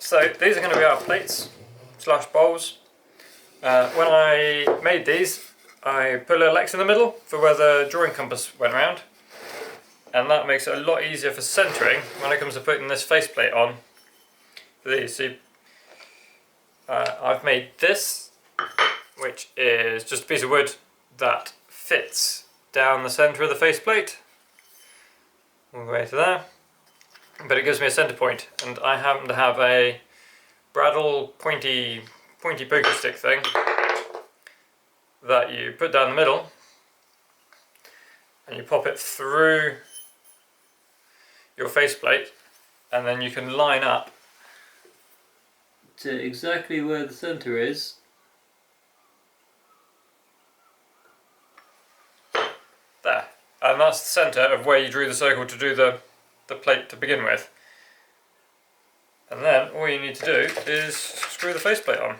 So these are going to be our plates slash bowls. When I made these, I put a little X in the middle for where the drawing compass went around, and that makes it a lot easier for centering when it comes to putting this faceplate on for these. So I've made this, which is just a piece of wood that fits down the centre of the faceplate all the way to there, but it gives me a centre point, and I happen to have a Bradle pointy poker stick thing that you put down the middle and you pop it through your faceplate, and then you can line up to exactly where the centre is. There. And that's the centre of where you drew the circle to do the plate to begin with. And then all you need to do is screw the faceplate on.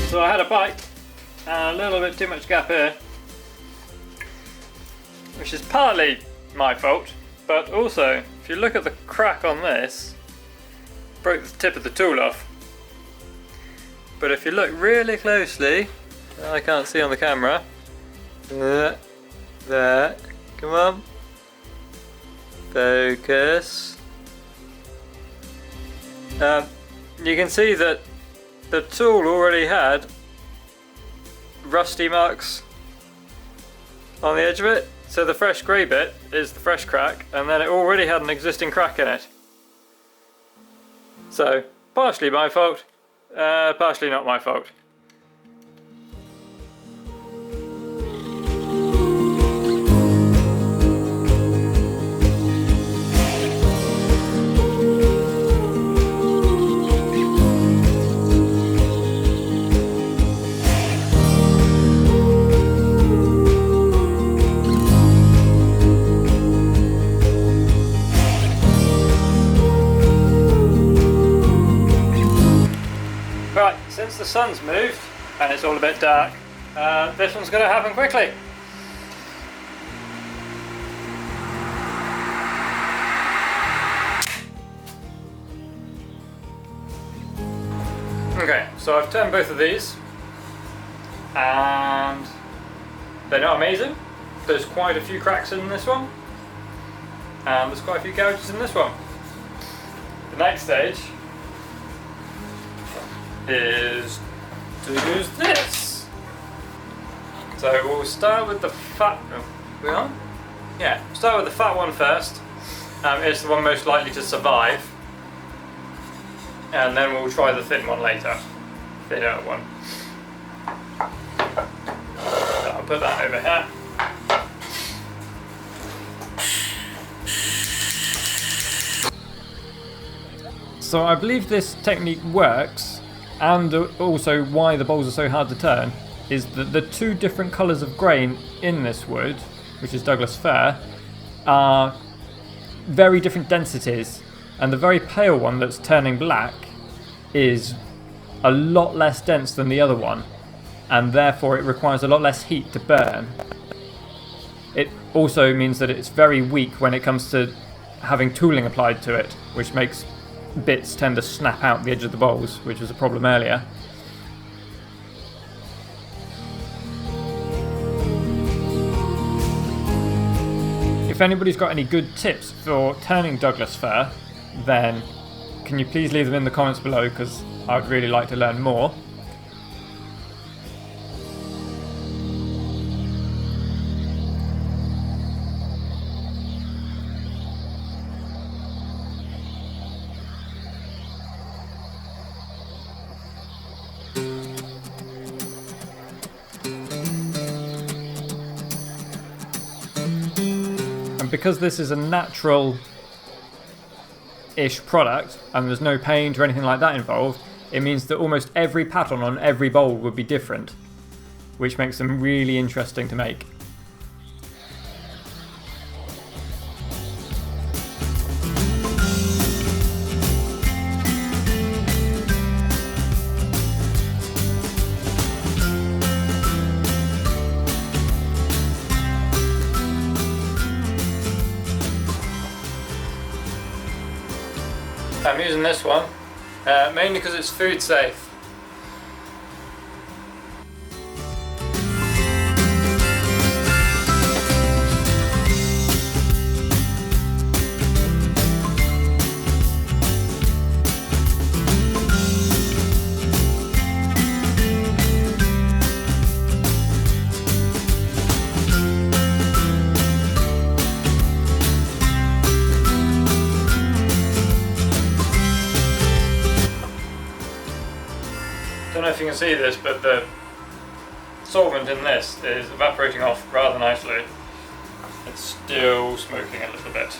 So I had a bite and a little bit too much gap here, which is partly my fault, but also if you look at the crack on this, broke the tip of the tool off. But if you look really closely, I can't see on the camera, there, come on, focus, you can see that the tool already had rusty marks on the edge of it, so the fresh grey bit is the fresh crack, and then it already had an existing crack in it. So, partially my fault, partially not my fault. Right, since the sun's moved and it's all a bit dark, this one's going to happen quickly. Okay, so I've turned both of these, and they're not amazing. There's quite a few cracks in this one, and there's quite a few gouges in this one. The next stage is to use this. So we'll start with the fat. We on? Yeah. Start with the fat one first. It's the one most likely to survive, and then we'll try the thin one later. Thinner one. So I'll put that over here. So I believe this technique works, and also why the bowls are so hard to turn is that the two different colours of grain in this wood, which is Douglas fir, are very different densities, and the very pale one that's turning black is a lot less dense than the other one, and therefore it requires a lot less heat to burn. It also means that it's very weak when it comes to having tooling applied to it, which makes bits tend to snap out the edge of the bowls, which was a problem earlier. If anybody's got any good tips for turning Douglas fir, then can you please leave them in the comments below, because I would really like to learn more. And because this is a natural-ish product and there's no paint or anything like that involved, it means that almost every pattern on every bowl would be different, which makes them really interesting to make. I'm using this one, mainly because it's food safe. I don't know if you can see this, but the solvent in this is evaporating off rather nicely. It's still smoking a little bit.